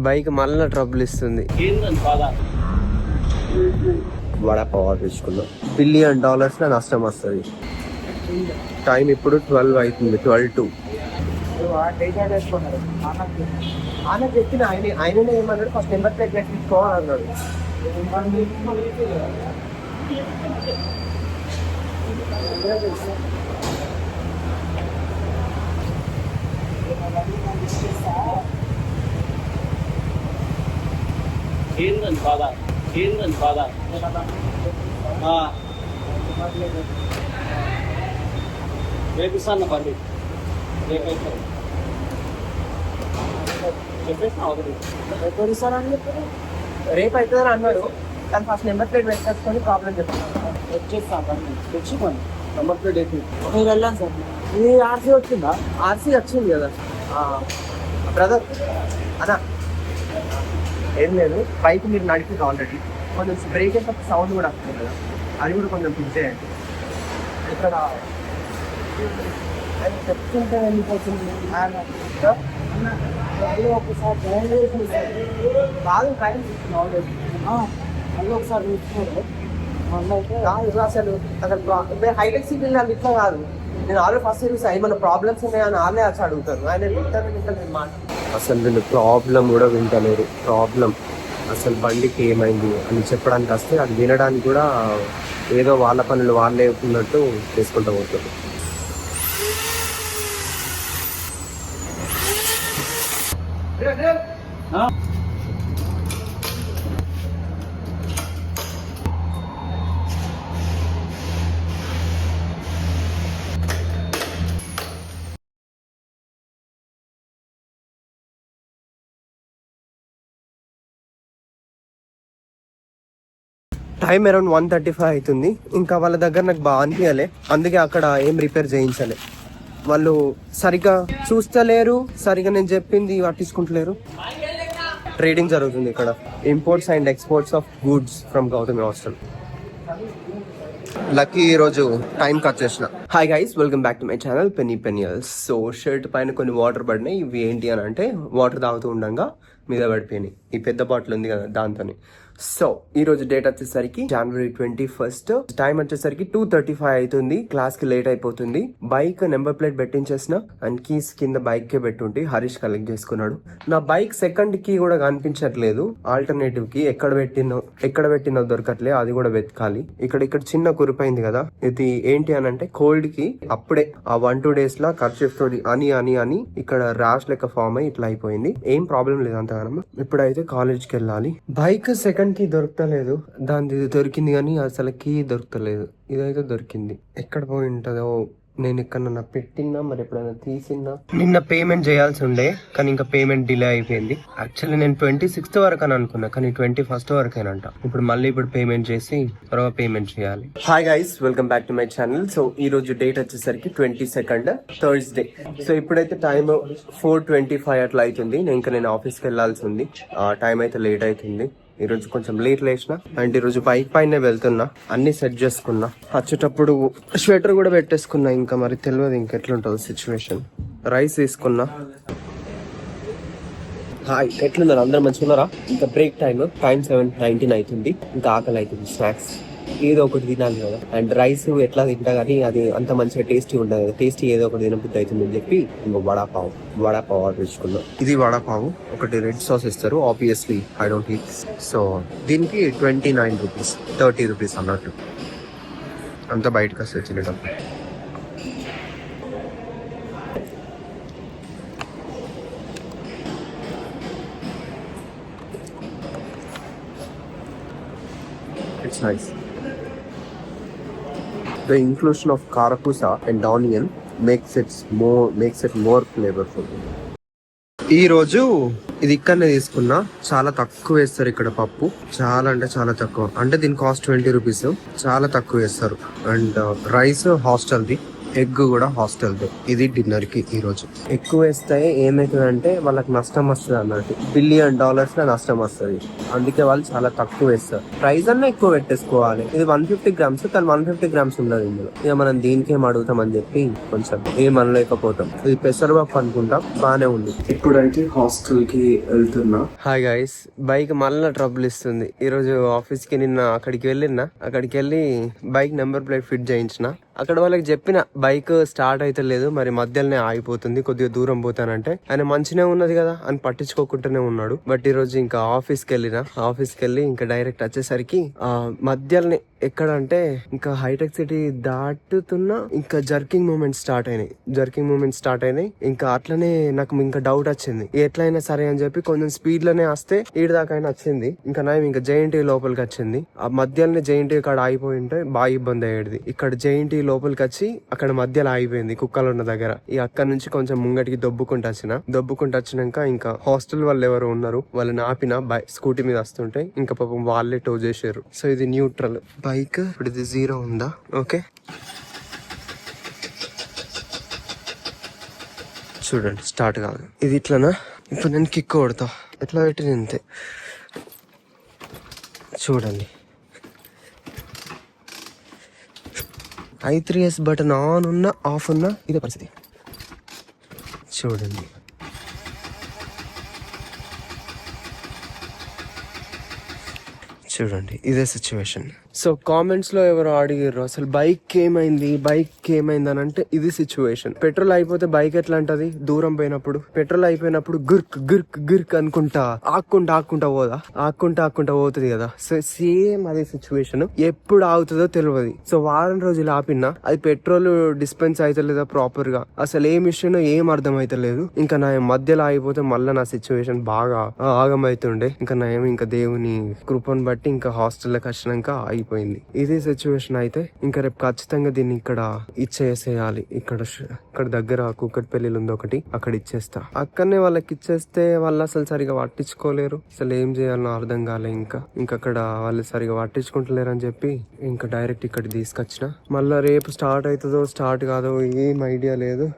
Bike మళ్ళీ trouble ఇస్తుంది. వడపావ్ తీసుకున్నాం. $1 బిలియన్ నష్టం వస్తుంది. టైం ఇప్పుడు 12 అవుతుంది, 12:02. ఆయన చెప్పిన ఆయననే ఏమన్నాడు, ఫస్ట్ నెంబర్ ప్లేట్ పెట్టించుకోవాలన్నాడు. రేపిస్తాను బండి, రేపు అవుతుందని అన్నాడు. కానీ ఫస్ట్ నెంబర్ ప్లేట్ పెట్టేసుకొని ప్రాబ్లం చెప్తాను. వచ్చేస్తాను బండి తెచ్చుకోండి. నెంబర్ ప్లేట్ అయితే మీరు వెళ్ళాను సార్. ఇది ఆర్సీ వచ్చిందా? ఆర్సీ వచ్చింది కదా బ్రదర్. అదా ఏం లేదు, బైక్ మీరు నడిపింది ఆల్రెడీ. కొంచెం బ్రేక్ అయినప్పుడు సౌండ్ కూడా వస్తుంది కదా, అది కూడా కొంచెం పిలిచేయండి. ఇక్కడ అది చెప్తుంటే వెళ్ళిపోతుంది. ఒకసారి డ్రైవ్ చేసి బాగా డ్రైవ్ చేస్తుంది ఆల్రెడీ. మళ్ళీ ఒకసారి చూసుకున్నాడు కాదు అసలు. అసలు హైటెక్ సిటీ నాకు ఇట్లా కాదు. నేను ఆల్రెడీ ఫస్ట్ సర్వీస్ ఏమైనా ప్రాబ్లమ్స్ ఉన్నాయని వాళ్ళే వచ్చి అడుగుతారు. ఆయన వింటారు మాట. అసలు వీళ్ళు ప్రాబ్లం కూడా వింటలేరు. ప్రాబ్లం అసలు బండికి ఏమైంది అని చెప్పడానికి వస్తే అది వినడానికి కూడా ఏదో వాళ్ళ పనులు వాళ్ళే ఉన్నట్టు చేసుకుంటూ పోతారు. టైం అరౌండ్ 1:35 అవుతుంది. ఇంకా వాళ్ళ దగ్గర నాకు బాగా అనిపించలే, అందుకే అక్కడ ఏం రిపేర్ చేయించలే. వాళ్ళు సరిగ్గా చూస్తలేరు, సరిగ్గా నేను చెప్పింది పట్టించుకుంటలేరు. ట్రేడింగ్ జరుగుతుంది ఇక్కడ, imports and exports of goods from Gautami hostel. Lucky ఈరోజు టైం కట్ చేసిన. Hi guys, welcome back to my channel Penny Peniels. So shirt పైన కొన్ని వాటర్ పడినాయి. ఇవి ఏంటి అని అంటే వాటర్ తాగుతూ ఉండగా మీద పడిపోయినాయి. ఈ పెద్ద బాటిల్ ఉంది కదా దాంతోనే. సో ఈ రోజు డేట్ వచ్చేసరికి January 21st. టైం వచ్చేసరికి 2:35 అవుతుంది. క్లాస్ కి లేట్ అయిపోతుంది. బైక్ నెంబర్ ప్లేట్ పెట్టించేసిన అండ్ కీస్ కింద బైక్ కే పెట్టుంటే హరీష్ కలెక్ట్ చేసుకున్నాడు. నా బైక్ సెకండ్ కీ కూడా కనిపించట్లేదు. ఆల్టర్నేటివ్ కి ఎక్కడ పెట్టినో దొరకట్లేదు. అది కూడా వెతకాలి. ఇక్కడ చిన్న కురిపోయింది కదా, ఇది ఏంటి అని అంటే కోల్డ్ కి అప్పుడే ఆ 1-2 days లా కర్చీఫ్ తోటి అని ఇక్కడ ర్యాష్ లెక్క ఫామ్ అయ్యి ఇట్లా అయిపోయింది. ఏం ప్రాబ్లం లేదు అంతగానం. ఇప్పుడైతే కాలేజ్ కి వెళ్ళాలి. బైక్ సెకండ్ కీ దొరకలేదు. దాని దొరికింది కానీ అసలు కీ దొరకలేదు. ఇదైతే దొరికింది. ఎక్కడ పోయి ఉంటుందో, నేను ఎక్కడన్నా పెట్టినా మరి ఎప్పుడైనా తీసినా. నిన్న పేమెంట్ చేయాల్సి ఉండే కానీ ఇంకా పేమెంట్ డిలే అయిపోయింది. యాక్చువల్లీ నేను 26th వరకు అని అనుకున్నా కానీ 21st వరకేనంట. ఇప్పుడు పేమెంట్ చేసి తర్వాత పేమెంట్ చేయాలి. Hi guys, welcome back to my channel. So ఈ రోజు డేట్ వచ్చేసరికి 22nd థర్స్డే. సో ఇప్పుడైతే టైం 4:25 అట్లా అవుతుంది. నేను ఆఫీస్కి వెళ్ళాల్సి ఉంది. టైం అయితే లేట్ అవుతుంది. ఈరోజు కొంచెం లేట్ లేచిన అండ్ ఈరోజు బైక్ పైన వెళ్తున్నా. అన్ని సెట్ చేసుకున్నా. వచ్చేటప్పుడు స్వెటర్ కూడా పెట్టేసుకున్నా. ఇంకా మరి తెలియదు ఇంకెట్లుంటుంది సిచ్యువేషన్. రైస్ తీసుకున్నా. హాయ్, ఎట్లున్నారు అందరు? మంచిగా ఉన్నారా? ఇంకా బ్రేక్ టైం 7:19 అవుతుంది. ఇంకా ఆకలి అవుతుంది. స్నాక్స్ ఏదో ఒకటి తినాలి కదా. అండ్ రైస్ ఎట్లా తింటా కానీ అది అంత మంచిగా టేస్టీ ఉండదు కదా. టేస్టీ ఏదో ఒకటి తినబుద్ధి అవుతుంది అని చెప్పి ఇంకో వడాపావ్ ఆర్డర్ ఇచ్చుకున్నాం. ఇది వడాపావ్. ఒకటి రెడ్ సాస్ ఇస్తారు. Obviously I don't eat. So దీనికి 29 రూపీస్, 30 రూపీస్ అన్నట్టు. అంతా బయటకు వస్తే తినేటప్పుడు. It's nice. The inclusion of carapusa and onion makes it more flavorful. ఈ రోజు ఇది ఇక్కడనే తీసుకున్నా. చాలా తక్కువ వేస్తారు ఇక్కడ పప్పు. చాలా అంటే చాలా తక్కువ. అంటే దీని కాస్ట్ 20 రూపీస్. చాలా తక్కువ వేస్తారు. అండ్ రైస్ హాస్టల్ది ఎగ్ కూడా హాస్టల్ ఇది డిన్నర్ కి ఈ రోజు. ఎక్కువ వేస్తే ఏమవుతుందంటే వాళ్ళకి నష్టం వస్తుంది అన్నట్టు, $1 బిలియన్ లో నష్టం వస్తుంది. అందుకే వాళ్ళు చాలా తక్కువ వేస్తారు. ప్రైస్ అన్నా ఎక్కువ పెట్టేసుకోవాలి. ఇది 150 గ్రామ్స్, కానీ 150 గ్రామ్స్ ఉన్నది ఇందులో. ఇక మనం దీనికేం అడుగుతామని చెప్పి కొంచెం ఏం అనలేకపోతాం. ఇది పెసరపప్పు అనుకుంటా, బానే ఉంది. ఇప్పుడైతే హాస్టల్ కి వెళ్తున్నా. హాయ్ గైస్, బైక్ మళ్ళీ ట్రబుల్ ఇస్తుంది. ఈ రోజు ఆఫీస్ కి నిన్న అక్కడికి వెళ్ళి బైక్ నెంబర్ ప్లేట్ ఫిట్ చేయించిన. అక్కడ వాళ్ళకి చెప్పిన బైక్ స్టార్ట్ అయితే లేదు, మరి మధ్యలోనే ఆగిపోతుంది, కొద్దిగా దూరం పోతానంటే ఆయన మంచినే ఉన్నది కదా అని పట్టించుకోకుండానే ఉన్నాడు. బట్ ఈ రోజు ఇంకా ఆఫీస్కి వెళ్ళి ఇంకా డైరెక్ట్ వచ్చేసరికి మధ్యలోనే ఎక్కడ అంటే ఇంకా హైటెక్ సిటీ దాటుతున్నా ఇంకా జర్కింగ్ మూమెంట్ స్టార్ట్ అయినాయి. ఇంకా అట్లనే నాకు ఇంకా డౌట్ వచ్చింది, ఎట్లయినా సరే అని చెప్పి కొంచెం స్పీడ్ లోనే వస్తే ఈడి దాకా అయినా వచ్చింది. ఇంకా నా ఇంకా జేఎన్టీ లోపలికి వచ్చింది. ఆ మధ్యలోనే జేఎన్టీ కాడ ఆగిపోయి ఉంటే బాగా ఇబ్బంది అయ్యేది. ఇక్కడ జేఎన్టీ లోపలికి వచ్చి అక్కడ మధ్యలో ఆగిపోయింది కుక్కలు ఉన్న దగ్గర. ఈ అక్కడ నుంచి కొంచెం ముంగటికి దొబ్బుకుంటూ వచ్చినాక ఇంకా హాస్టల్ వాళ్ళు ఎవరు ఉన్నారు, వాళ్ళని ఆపిన స్కూటీ మీద వస్తుంటే ఇంకా పాపం వాళ్ళే టో చేసారు. సో ఇది న్యూట్రల్ బైక్. ఇప్పుడు ఇది 0 ఉందా? ఓకే, చూడండి స్టార్ట్ కాదు. ఇది ఇట్లనా? ఇప్పుడు నేను కిక్ కొడతా, ఎట్లా పెట్టింది అంతే. చూడండి I3S బటన్ ఆన్ ఉన్నా ఆఫ్ ఉన్నా ఇదే పరిస్థితి. చూడండి ఇదే సిచ్యువేషన్. సో కామెంట్స్ లో ఎవరో అడిగారు అసలు బైక్ ఏమైంది అని అంటే ఇది సిచ్యువేషన్. పెట్రోల్ అయిపోతే బైక్ ఎట్లా అంటది దూరం పోయినప్పుడు? పెట్రోల్ అయిపోయినప్పుడు గిర్క్ అనుకుంటా ఆక్కుంటా పోతుంది కదా. సో సేమ్ అదే సిచ్యువేషన్. ఎప్పుడు ఆగుతుందో తెలియదు. సో వారం రోజులు ఆపినా అది పెట్రోల్ డిస్పెన్స్ అయితలేదా ప్రాపర్ గా, అసలు ఏం ఇష్యూనో ఏం అర్థం అయితలేదు. ఇంకా నా మధ్యలో ఆగిపోతే మళ్ళీ నా సిచ్యువేషన్ బాగా ఆగమైతుండే. ఇంకా దేవుని కృపను బట్టి ఇంకా హాస్టల్లోకి వచ్చినాక అయిపోయింది. ఇదే సిచ్యువేషన్ అయితే ఇంకా రేపు ఖచ్చితంగా దీన్ని ఇక్కడ ఇచ్చేసేయాలి. ఇక్కడ దగ్గర కూకట్పల్లిలో ఉంది ఒకటి, అక్కడ ఇచ్చేస్తా. అక్కడనే వాళ్ళకి ఇచ్చేస్తే వాళ్ళు అసలు సరిగా పట్టించుకోలేరు. అసలు ఏం చేయాలనో అర్థం కాలే. ఇంకా అక్కడ వాళ్ళు సరిగా పట్టించుకుంటలేరు అని చెప్పి ఇంకా డైరెక్ట్ ఇక్కడ తీసుకొచ్చిన. మళ్ళా రేపు స్టార్ట్ అవుతుందో స్టార్ట్ కాదో ఏం ఐడియా లేదు.